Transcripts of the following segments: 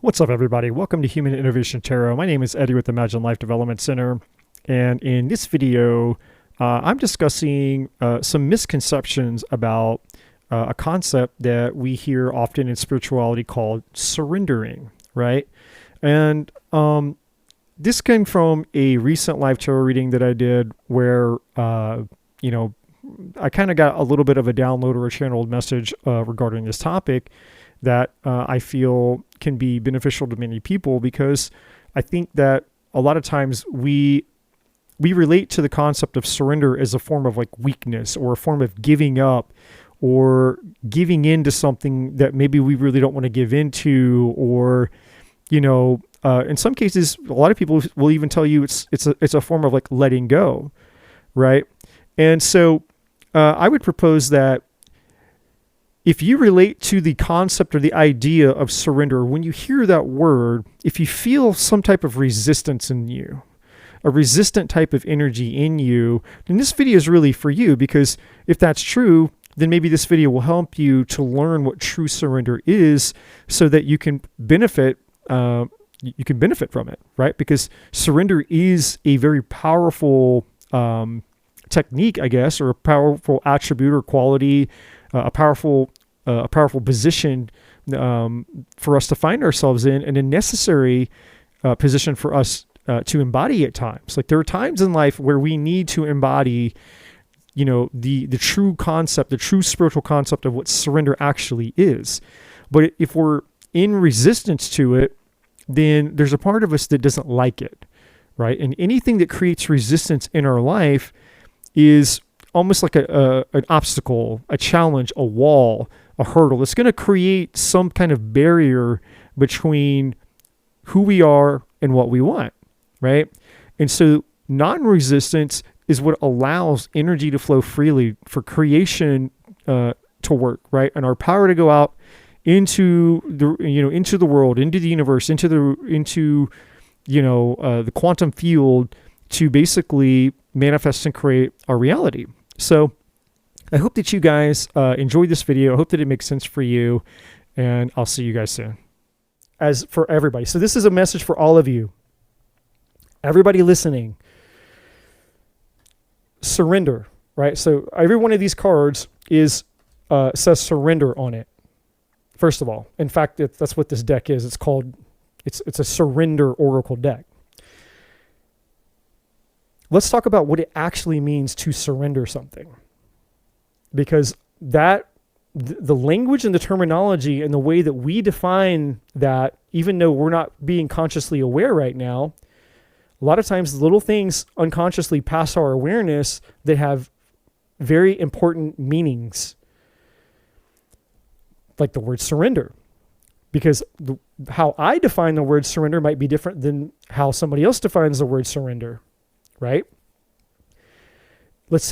What's up, everybody? Welcome to Human Innovation Tarot. My name is Eddie with Imagine Life Development Center. And in this video, I'm discussing some misconceptions about a concept that we hear often in spirituality called surrendering, right? And this came from a recent live tarot reading that I did where, I kind of got a little bit of a download or a channeled message regarding this topic that I feel can be beneficial to many people, because I think that a lot of times we relate to the concept of surrender as a form of like weakness or a form of giving up or giving into something that maybe we really don't want to give into, or, in some cases, a lot of people will even tell you it's a form of like letting go, right? And so I would propose that if you relate to the concept or the idea of surrender, when you hear that word, if you feel some type of resistance in you, a resistant type of energy in you, then this video is really for you, because if that's true, then maybe this video will help you to learn what true surrender is so that you can benefit from it, right? Because surrender is a very powerful technique, I guess, or a powerful attribute or quality, a powerful position for us to find ourselves in, and a necessary position for us to embody at times. Like, there are times in life where we need to embody, the true concept, the true spiritual concept of what surrender actually is. But if we're in resistance to it, then there's a part of us that doesn't like it, right? And anything that creates resistance in our life is almost like an obstacle, a challenge, a wall, a hurdle. It's going to create some kind of barrier between who we are and what we want, right? And so non-resistance is what allows energy to flow freely for creation to work, right? And our power to go out into the world, into the universe, into the quantum field, to basically manifest and create our reality. So I hope that you guys enjoyed this video. I hope that it makes sense for you, and I'll see you guys soon. As for everybody, so this is a message for all of you, everybody listening. Surrender, right? So every one of these cards says surrender on it. First of all, in fact, that's what this deck is. It's a surrender oracle deck. Let's talk about what it actually means to surrender something. Because the language and the terminology and the way that we define that, even though we're not being consciously aware right now, a lot of times little things unconsciously pass our awareness that have very important meanings, like the word surrender. Because how I define the word surrender might be different than how somebody else defines the word surrender. Right? Let's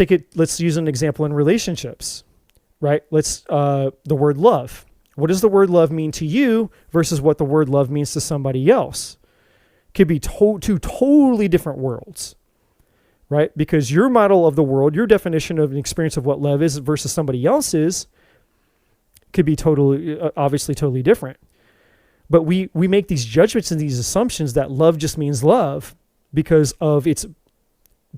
use an example in relationships, right? The word love. What does the word love mean to you versus what the word love means to somebody else? Could be two totally different worlds, right? Because your model of the world, your definition of an experience of what love is versus somebody else's could be obviously totally different. But we make these judgments and these assumptions that love just means love because of its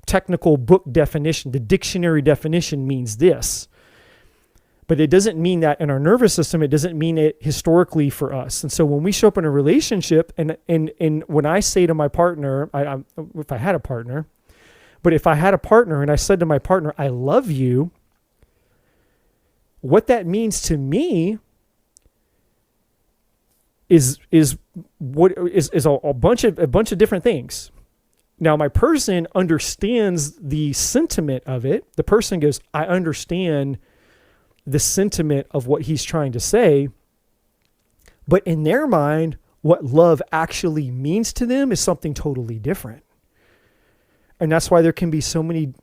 technical book definition. The dictionary definition means this, but it doesn't mean that in our nervous system. It doesn't mean it historically for us. And so when we show up in a relationship, and when I say to my partner, if I had a partner and I said to my partner, I love you, what that means to me is a bunch of different things. Now, my person understands the sentiment of it. The person goes, I understand the sentiment of what he's trying to say. But in their mind, what love actually means to them is something totally different. And that's why there can be so many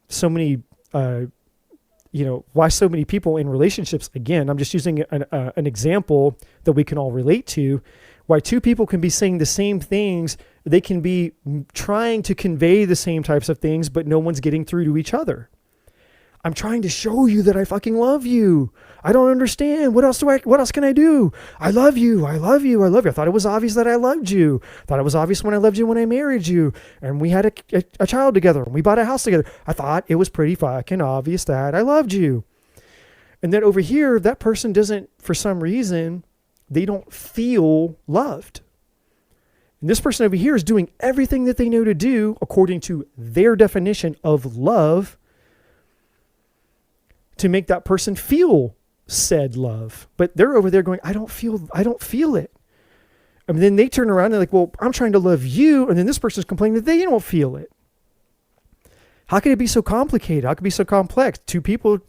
why so many people in relationships, again, I'm just using an example that we can all relate to, why two people can be saying the same things, they can be trying to convey the same types of things, but no one's getting through to each other. I'm trying to show you that I fucking love you. I don't understand. What else can I do? I love you. I love you. I love you. I thought it was obvious that I loved you. Thought it was obvious when I loved you when I married you. And we had a child together. And we bought a house together. I thought it was pretty fucking obvious that I loved you. And then over here, that person doesn't, for some reason, they don't feel loved. And this person over here is doing everything that they know to do according to their definition of love to make that person feel said love. But they're over there going, I don't feel it. And then they turn around and they're like, well, I'm trying to love you. And then this person's complaining that they don't feel it. How can it be so complicated? How can it be so complex? Two people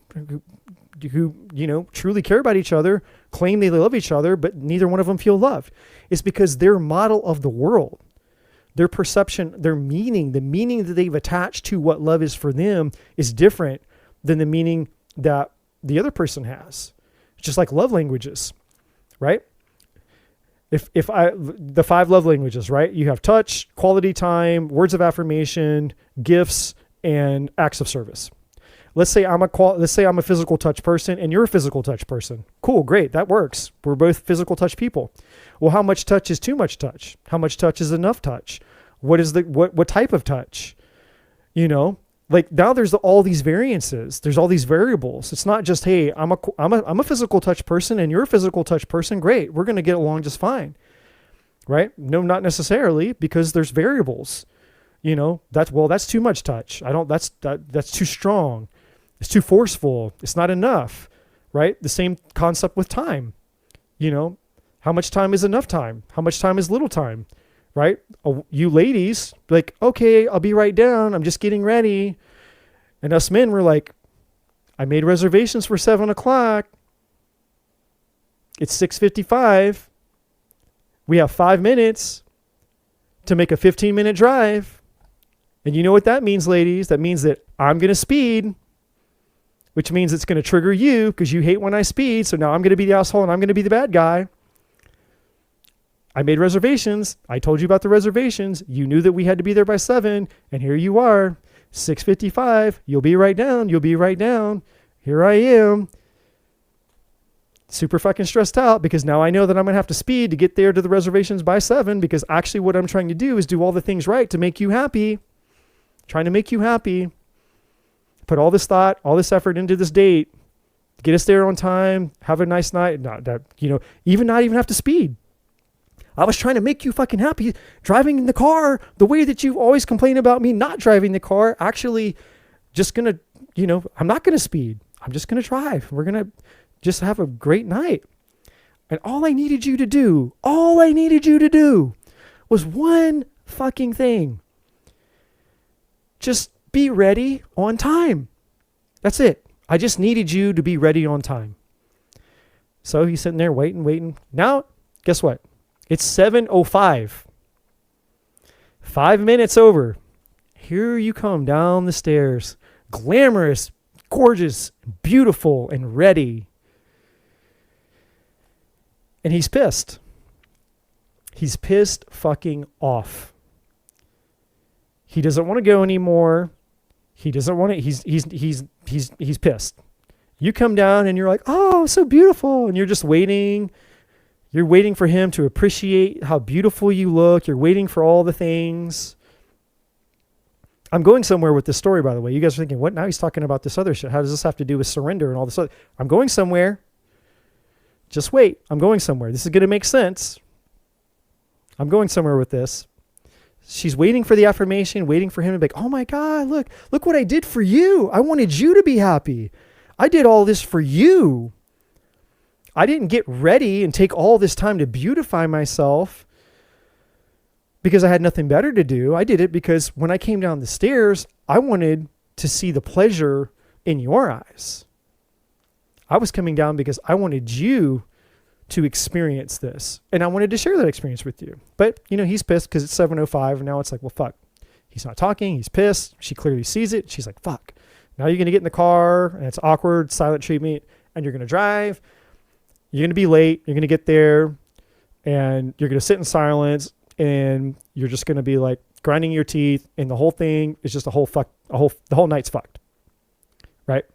who truly care about each other, claim they love each other, but neither one of them feel loved. It's because their model of the world, their perception, their meaning, the meaning that they've attached to what love is for them is different than the meaning that the other person has. It's just like love languages, right? The 5 love languages, right? You have touch, quality time, words of affirmation, gifts, and acts of service. Let's say I'm a physical touch person and you're a physical touch person. Cool, great, that works. We're both physical touch people. Well, how much touch is too much touch? How much touch is enough touch? What type of touch? Like now there's all these variances. There's all these variables. It's not just, hey, I'm a physical touch person and you're a physical touch person. Great. We're going to get along just fine. Right? No, not necessarily, because there's variables. That's too much touch. That's too strong. It's too forceful. It's not enough. Right? The same concept with time. How much time is enough time? How much time is little time? Right? You ladies, like, okay, I'll be right down. I'm just getting ready. And us men were like, I made reservations for 7:00. It's 6:55. We have 5 minutes to make a 15-minute drive. And you know what that means, ladies? That means that I'm going to speed, which means it's going to trigger you because you hate when I speed. So now I'm going to be the asshole and I'm going to be the bad guy. I made reservations. I told you about the reservations. You knew that we had to be there by 7. And here you are, 6:55. You'll be right down. You'll be right down. Here I am. Super fucking stressed out because now I know that I'm going to have to speed to get there to the reservations by 7 because actually what I'm trying to do is do all the things right to make you happy. Trying to make you happy. Put all this thought, all this effort into this date. Get us there on time. Have a nice night. Even not even have to speed. I was trying to make you fucking happy driving in the car the way that you always complain about me not driving the car. Actually, just going to, I'm not going to speed. I'm just going to drive. We're going to just have a great night. And all I needed you to do was one fucking thing. Just be ready on time. That's it. I just needed you to be ready on time. So he's sitting there waiting. Now, guess what? It's 7:05. 5 minutes over. Here you come down the stairs. Glamorous, gorgeous, beautiful, and ready. And he's pissed. He's pissed fucking off. He doesn't want to go anymore. He doesn't want to. He's pissed. You come down and you're like, oh, so beautiful. And you're just waiting. You're waiting for him to appreciate how beautiful you look. You're waiting for all the things. I'm going somewhere with this story, by the way. You guys are thinking, what? Now he's talking about this other shit. How does this have to do with surrender and all this other? I'm going somewhere. Just wait. I'm going somewhere. This is going to make sense. I'm going somewhere with this. She's waiting for the affirmation, waiting for him to be like, oh my God, look what I did for you. I wanted you to be happy. I did all this for you. I didn't get ready and take all this time to beautify myself because I had nothing better to do. I did it because when I came down the stairs, I wanted to see the pleasure in your eyes. I was coming down because I wanted you to experience this. And I wanted to share that experience with you. But, he's pissed because it's 7:05 and now it's like, well, fuck. He's not talking. He's pissed. She clearly sees it. She's like, fuck. Now you're going to get in the car and it's awkward, silent treatment, and you're going to drive. You're going to be late. You're going to get there and you're going to sit in silence and you're just going to be like grinding your teeth and the whole thing is just the whole night's fucked. Right?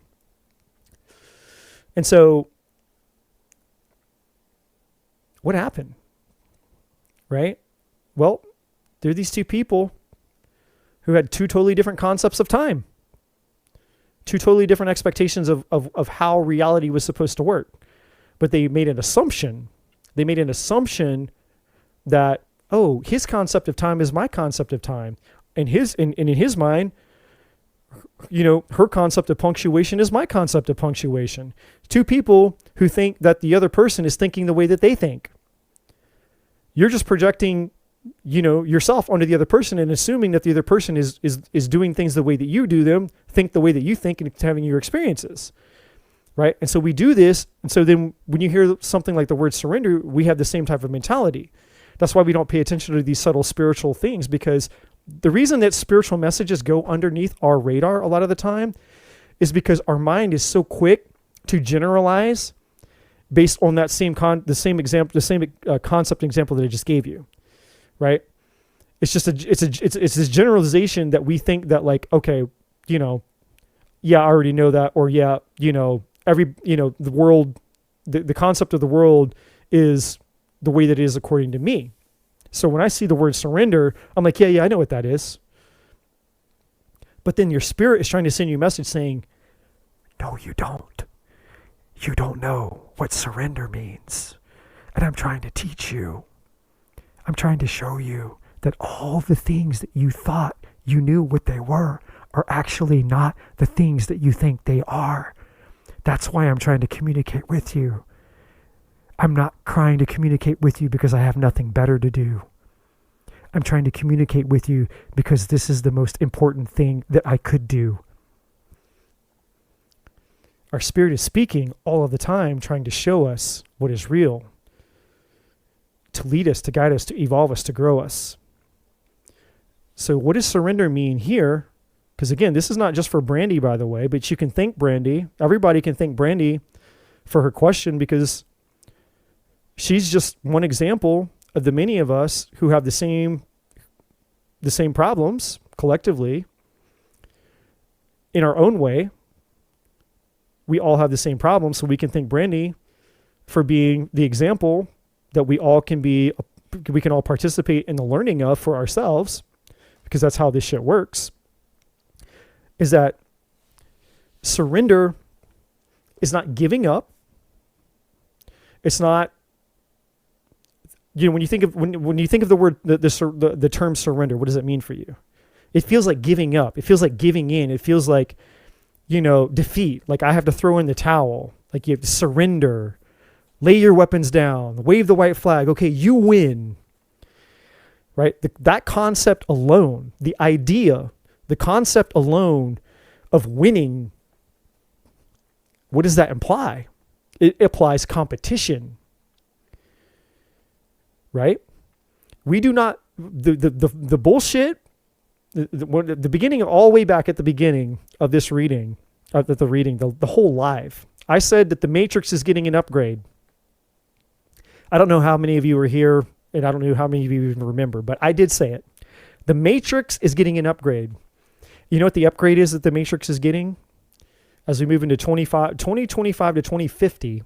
And so what happened? Right? Well, there are these two people who had two totally different concepts of time, two totally different expectations of how reality was supposed to work. But they made an assumption. They made an assumption that, oh, his concept of time is my concept of time. And in his mind, her concept of punctuation is my concept of punctuation. Two people who think that the other person is thinking the way that they think. You're just projecting, yourself onto the other person and assuming that the other person is doing things the way that you do them, think the way that you think, and having your experiences. Right? And so we do this. And so then when you hear something like the word surrender, we have the same type of mentality. That's why we don't pay attention to these subtle spiritual things, because the reason that spiritual messages go underneath our radar a lot of the time is because our mind is so quick to generalize based on that same concept example that I just gave you, right? It's just it's this generalization that we think that, like, okay, yeah, I already know that, or yeah, the world, the concept of the world is the way that it is according to me. So when I see the word surrender, I'm like, yeah, I know what that is. But then your spirit is trying to send you a message saying, no, you don't. You don't know what surrender means. And I'm trying to teach you. I'm trying to show you that all the things that you thought you knew what they were are actually not the things that you think they are. That's why I'm trying to communicate with you. I'm not trying to communicate with you because I have nothing better to do. I'm trying to communicate with you because this is the most important thing that I could do. Our spirit is speaking all of the time, trying to show us what is real, to lead us, to guide us, to evolve us, to grow us. So what does surrender mean here? Because again, this is not just for Brandy, by the way, but you can thank Brandy. Everybody can thank Brandy for her question, because she's just one example of the many of us who have the same problems collectively in our own way. We all have the same problems, so we can thank Brandy for being the example that we can all participate in the learning of for ourselves, because that's how this shit works. Is that surrender is not giving up. It's not, when you think of the word, the term surrender, what does it mean for you? It feels like giving up. It feels like giving in. It feels like, defeat. Like I have to throw in the towel. Like you have to surrender, lay your weapons down, wave the white flag. Okay, you win. Right? That concept alone, the concept alone of winning, what does that imply? It applies competition. Right? We do not, the bullshit, the beginning, all the way back at the beginning of this reading, the whole live, I said that the Matrix is getting an upgrade. I don't know how many of you were here, and I don't know how many of you even remember, but I did say it. The Matrix is getting an upgrade. You know what the upgrade is that the Matrix is getting? As we move into 2025 to 2050,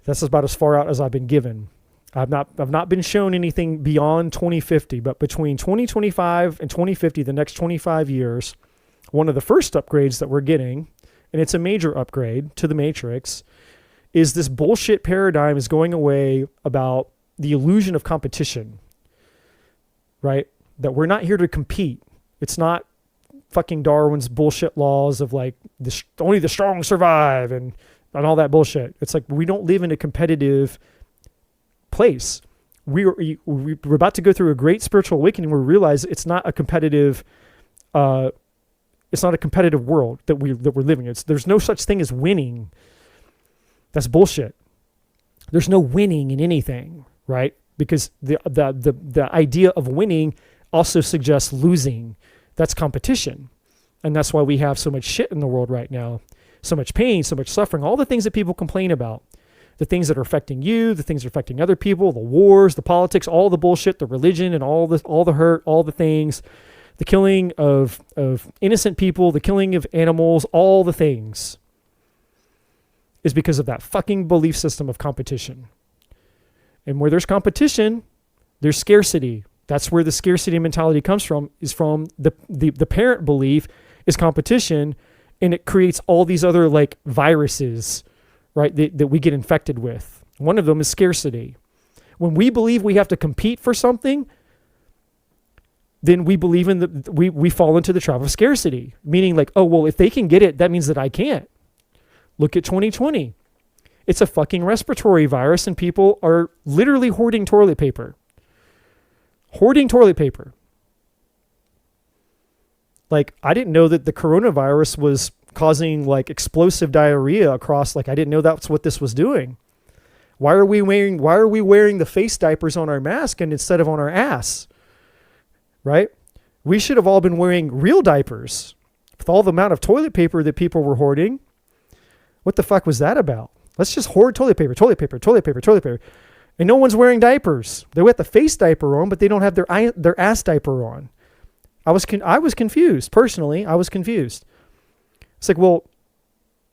that's about as far out as I've been given. I've not been shown anything beyond 2050, but between 2025 and 2050, the next 25 years, one of the first upgrades that we're getting, and it's a major upgrade to the Matrix, is this bullshit paradigm is going away about the illusion of competition, right? That we're not here to compete. It's not fucking Darwin's bullshit laws of like only the strong survive and all that bullshit. It's like we don't live in a competitive place. We're about to go through a great spiritual awakening where we realize it's not a competitive world that we're living in. There's no such thing as winning. That's bullshit. There's no winning in anything, right? Because the idea of winning also suggests losing. That's competition. And that's why we have so much shit in the world right now. So much pain, so much suffering, all the things that people complain about. The things that are affecting you, the things that are affecting other people, the wars, the politics, all the bullshit, the religion, and all the hurt, all the things, the killing of innocent people, the killing of animals, all the things. is because of that fucking belief system of competition. And where there's competition, there's scarcity. That's where the scarcity mentality comes from, is from the parent belief is competition, and it creates all these other like viruses, right, that we get infected with. One of them is scarcity. When we believe we have to compete for something, then we believe in we fall into the trap of scarcity, meaning like, oh, well, if they can get it, that means that I can't. Look at 2020. It's a fucking respiratory virus, and people are literally hoarding toilet paper. Hoarding toilet paper. Like, I didn't know that the coronavirus was causing like explosive diarrhea across, like I didn't know that's what this was doing. Why are we wearing the face diapers on our mask and instead of on our ass? Right? We should have all been wearing real diapers with all the amount of toilet paper that people were hoarding. What the fuck was that about? Let's just hoard toilet paper. And no one's wearing diapers. They got the face diaper on, but they don't have their ass diaper on. I was confused. Personally, I was confused. It's like, well,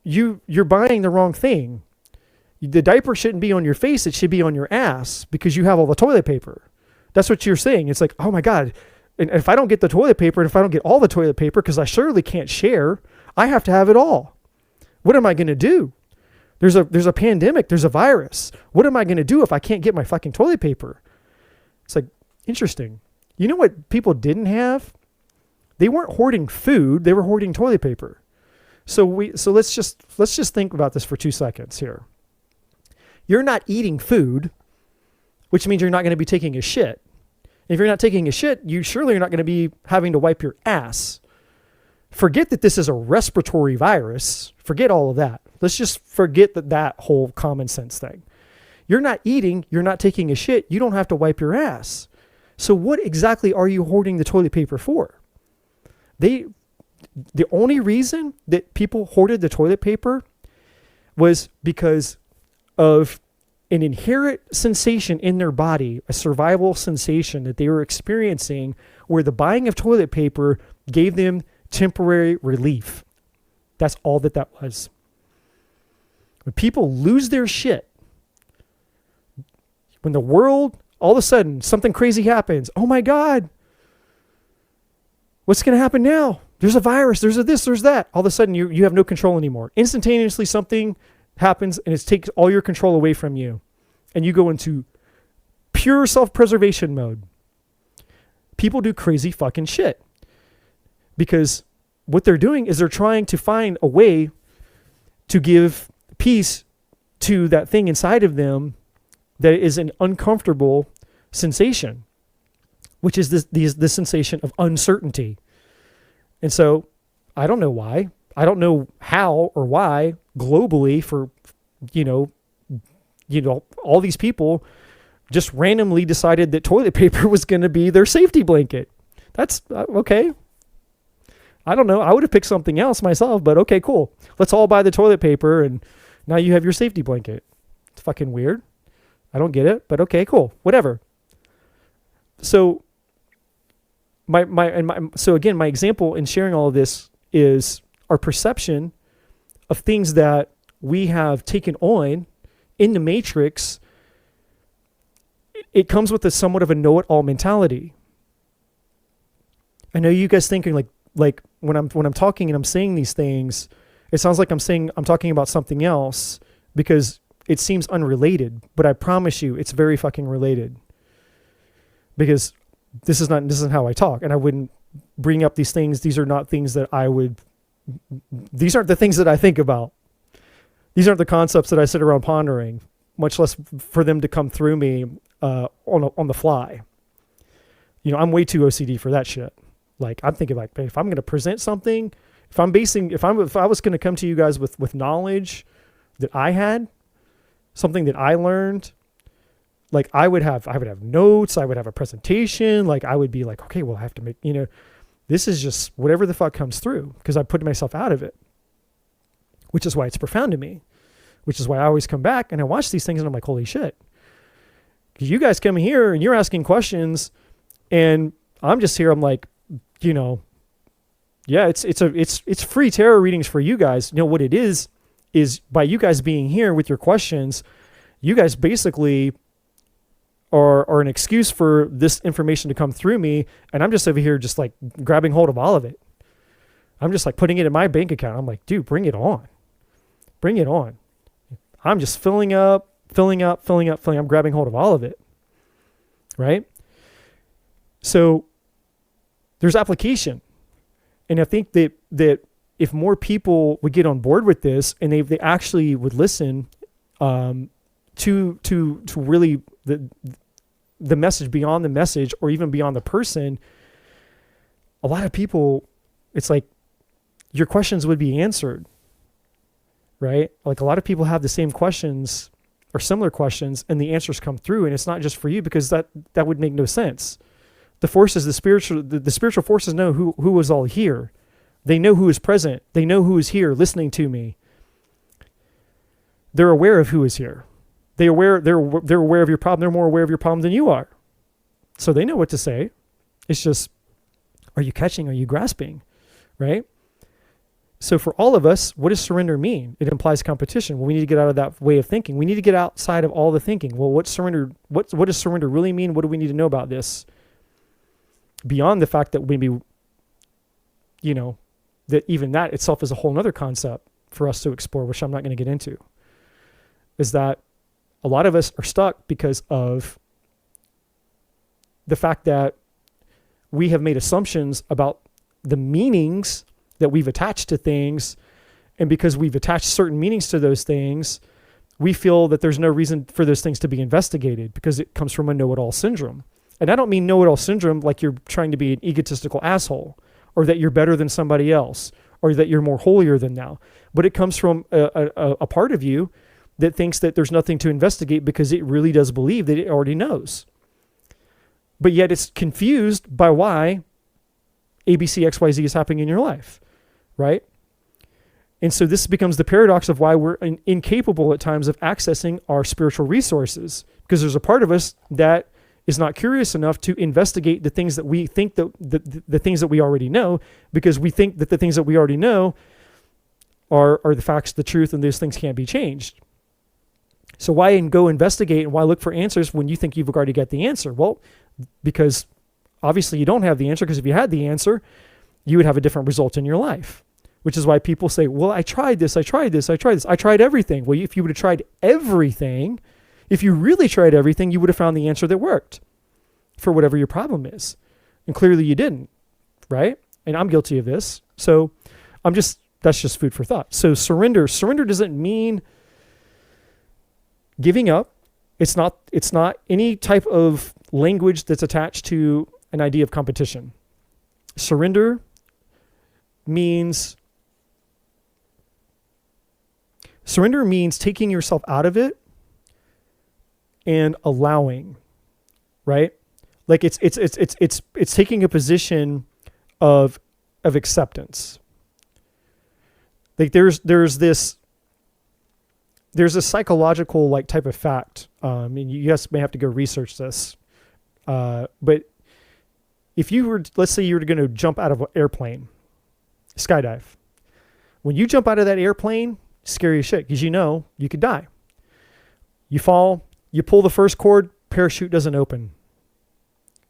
you're buying the wrong thing. The diaper shouldn't be on your face. It should be on your ass because you have all the toilet paper. That's what you're saying. It's like, oh my God. And if I don't get the toilet paper, and if I don't get all the toilet paper, because I surely can't share, I have to have it all. What am I going to do? There's a pandemic. There's a virus. What am I going to do if I can't get my fucking toilet paper? It's like, interesting. You know what people didn't have? They weren't hoarding food. They were hoarding toilet paper. So let's just think about this for 2 seconds here. You're not eating food, which means you're not going to be taking a shit. If you're not taking a shit, you surely are not going to be having to wipe your ass. Forget that this is a respiratory virus. Forget all of that. Let's just forget that whole common sense thing. You're not eating, you're not taking a shit, you don't have to wipe your ass. So what exactly are you hoarding the toilet paper for? The only reason that people hoarded the toilet paper was because of an inherent sensation in their body, a survival sensation that they were experiencing, where the buying of toilet paper gave them temporary relief. That's all that was. When people lose their shit, when the world, all of a sudden, something crazy happens. Oh my God. What's going to happen now? There's a virus. There's a this, there's that. All of a sudden, you have no control anymore. Instantaneously, something happens and it takes all your control away from you. And you go into pure self-preservation mode. People do crazy fucking shit. Because what they're doing is they're trying to find a way to give peace to that thing inside of them that is an uncomfortable sensation, which is this sensation of uncertainty. And so I don't know why. I don't know how or why globally for, all these people just randomly decided that toilet paper was going to be their safety blanket. That's okay. I don't know. I would have picked something else myself, but okay, cool. Let's all buy the toilet paper and now you have your safety blanket. It's fucking weird. I don't get it, but okay, cool. Whatever. So my example in sharing all of this is our perception of things that we have taken on in the matrix. It comes with a somewhat of a know-it-all mentality. I know you guys thinking like when I'm talking and I'm saying these things, it sounds like I'm talking about something else because it seems unrelated, but I promise you it's very fucking related. Because this isn't how I talk, and I wouldn't bring up these things. These are not things that these aren't the things that I think about. These aren't the concepts that I sit around pondering, much less for them to come through me on the fly. I'm way too OCD for that shit. Like, I'm thinking like, if I'm going to present something, if I was going to come to you guys with knowledge that I had, something that I learned, like I would have notes, I would have a presentation, like I would be like, okay, well, I have to make, this is just whatever the fuck comes through because I put myself out of it, which is why it's profound to me, which is why I always come back and I watch these things and I'm like, holy shit. Because you guys come here and you're asking questions and I'm just here, I'm like, yeah, it's free tarot readings for you guys. What it is is by you guys being here with your questions, you guys basically are an excuse for this information to come through me. And I'm just over here just like grabbing hold of all of it. I'm just like putting it in my bank account. I'm like, dude, bring it on. Bring it on. I'm just filling up. I'm grabbing hold of all of it. Right? So there's application. And I think that if more people would get on board with this and they actually would listen to really the message beyond the message, or even beyond the person, a lot of people, it's like your questions would be answered, right? Like a lot of people have the same questions or similar questions, and the answers come through, and it's not just for you, because that would make no sense. The forces, the spiritual forces know who is all here. They know who is present. They know who is here listening to me. They're aware of who is here. They're aware of your problem. They're more aware of your problem than you are. So they know what to say. It's just, are you catching? Are you grasping? Right? So for all of us, what does surrender mean? It implies competition. Well, we need to get out of that way of thinking. We need to get outside of all the thinking. Well, what does surrender really mean? What do we need to know about this? Beyond the fact that maybe, that even that itself is a whole other concept for us to explore, which I'm not going to get into, is that a lot of us are stuck because of the fact that we have made assumptions about the meanings that we've attached to things. And because we've attached certain meanings to those things, we feel that there's no reason for those things to be investigated, because it comes from a know-it-all syndrome. And I don't mean know-it-all syndrome like you're trying to be an egotistical asshole, or that you're better than somebody else, or that you're more holier than thou. But it comes from a part of you that thinks that there's nothing to investigate, because it really does believe that it already knows. But yet it's confused by why ABC, XYZ is happening in your life, right? And so this becomes the paradox of why we're incapable at times of accessing our spiritual resources, because there's a part of us that is not curious enough to investigate the things that we think that the things that we already know, because we think that the things that we already know are the facts, the truth, and those things can't be changed. So why go investigate and why look for answers when you think you've already got the answer? Well, because obviously you don't have the answer, because if you had the answer, you would have a different result in your life, which is why people say, well, I tried everything. Well, if you would have tried everything, if you really tried everything, you would have found the answer that worked for whatever your problem is. And clearly you didn't, right? And I'm guilty of this. So that's just food for thought. So surrender doesn't mean giving up. It's not any type of language that's attached to an idea of competition. Surrender means taking yourself out of it and allowing, right? Like it's taking a position of acceptance. Like there's a psychological like type of fact. And you guys may have to go research this. But if let's say you were going to jump out of an airplane, skydive. When you jump out of that airplane, scary as shit, because you could die. You fall, you pull the first cord, parachute doesn't open.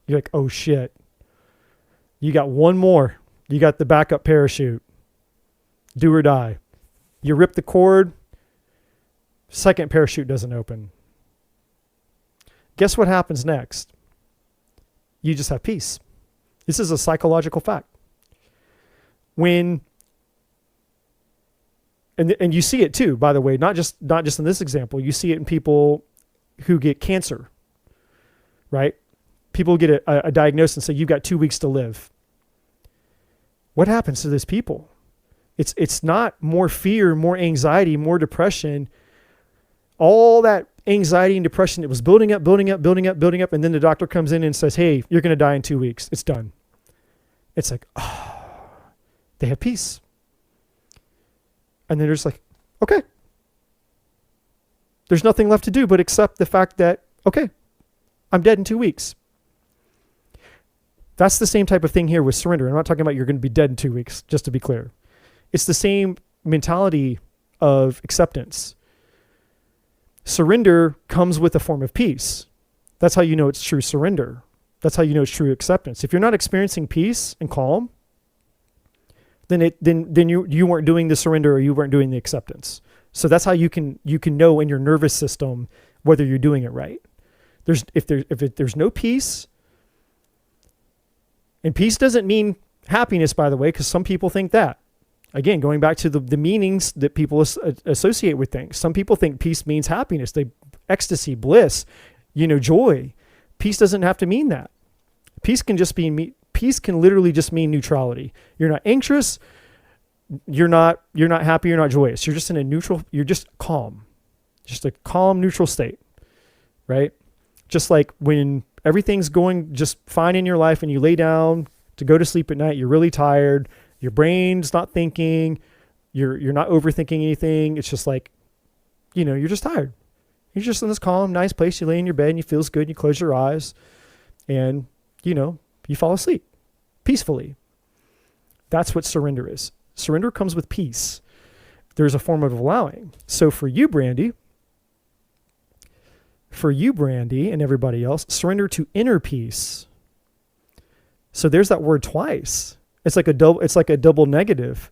You're like, oh shit. You got one more. You got the backup parachute. Do or die. You rip the cord, second parachute doesn't open. Guess what happens next? You just have peace. This is a psychological fact. And you see it too, by the way, not just in this example. You see it in people who get cancer, right? People get a diagnosis and say, you've got 2 weeks to live. What happens to those people? It's not more fear, more anxiety, more depression. All that anxiety and depression, it was building up. And then the doctor comes in and says, hey, you're going to die in 2 weeks. It's done. It's like, oh, they have peace. And then they're just like, okay. There's nothing left to do but accept the fact that, okay, I'm dead in 2 weeks. That's the same type of thing here with surrender. I'm not talking about you're going to be dead in 2 weeks, just to be clear. It's the same mentality of acceptance. Surrender comes with a form of peace. That's how you know it's true surrender. That's how you know it's true acceptance. If you're not experiencing peace and calm, then you weren't doing the surrender, or you weren't doing the acceptance. So that's how you can know in your nervous system whether you're doing it right. If there's no peace, and peace doesn't mean happiness, by the way, because some people think that. Again, going back to the meanings that people associate with things. Some people think peace means happiness, ecstasy, bliss, joy. Peace doesn't have to mean that. Peace can literally just mean neutrality. You're not anxious, you're not happy, you're not joyous. You're just in a neutral, you're just calm. Just a calm, neutral state, right? Just like when everything's going just fine in your life and you lay down to go to sleep at night, you're really tired, your brain's not thinking, you're not overthinking anything. It's just like, you're just tired. You're just in this calm, nice place. You lay in your bed and you feels good. You close your eyes and, you fall asleep peacefully. That's what surrender is. Surrender comes with peace. There's a form of allowing. So for you, Brandy, and everybody else, surrender to inner peace. So there's that word twice. It's like a double negative.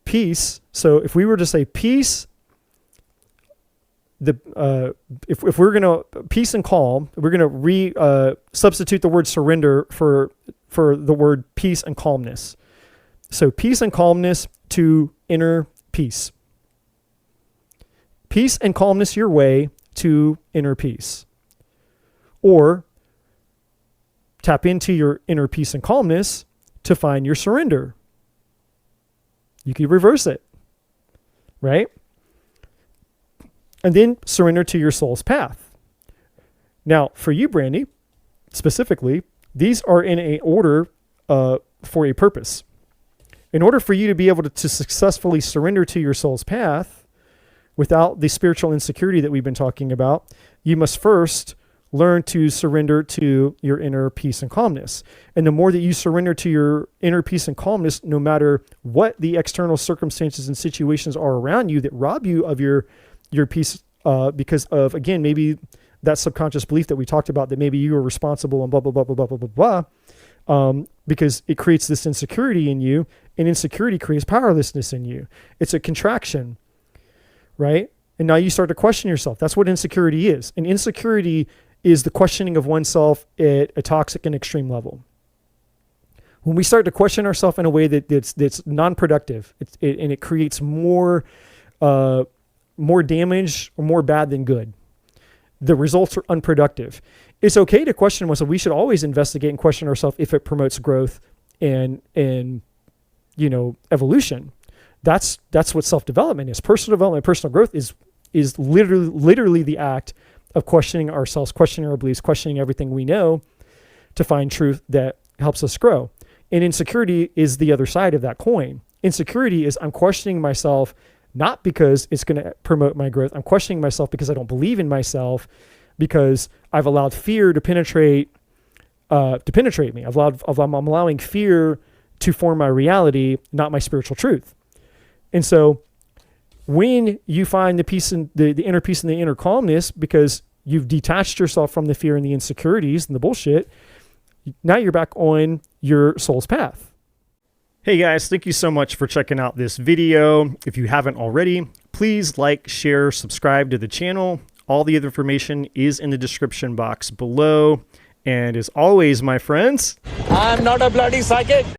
Peace. So if we were to say peace, if we're gonna peace and calm, we're gonna substitute the word surrender for the word peace and calmness. So peace and calmness to inner peace. Peace and calmness your way to inner peace. Or tap into your inner peace and calmness to find your surrender. You could reverse it, right? And then surrender to your soul's path. Now, for you, Brandy, specifically, these are in a order for a purpose. In order for you to be able to successfully surrender to your soul's path without the spiritual insecurity that we've been talking about, you must first learn to surrender to your inner peace and calmness. And the more that you surrender to your inner peace and calmness, no matter what the external circumstances and situations are around you that rob you of your peace, because of, again, maybe that subconscious belief that we talked about, that maybe you are responsible and blah, blah, blah, blah, blah, blah, blah, blah, because it creates this insecurity in you, and insecurity creates powerlessness in you. It's a contraction, right? And now you start to question yourself. That's what insecurity is. And insecurity is the questioning of oneself at a toxic and extreme level. When we start to question ourselves in a way that's non-productive, and it creates more damage or more bad than good. The results are unproductive. It's okay to question oneself. We should always investigate and question ourselves if it promotes growth and evolution. That's what self-development is. Personal development, personal growth is literally the act of questioning ourselves, questioning our beliefs, questioning everything we know to find truth that helps us grow. And insecurity is the other side of that coin. Insecurity is I'm questioning myself not because it's going to promote my growth. I'm questioning myself because I don't believe in myself, because I've allowed fear to penetrate me. I'm allowing fear to form my reality, not my spiritual truth. And so when you find the peace and the inner peace and the inner calmness, because you've detached yourself from the fear and the insecurities and the bullshit, now you're back on your soul's path. Hey guys, thank you so much for checking out this video. If you haven't already, please like, share, subscribe to the channel. All the other information is in the description box below. And as always, my friends, I'm not a bloody psychic.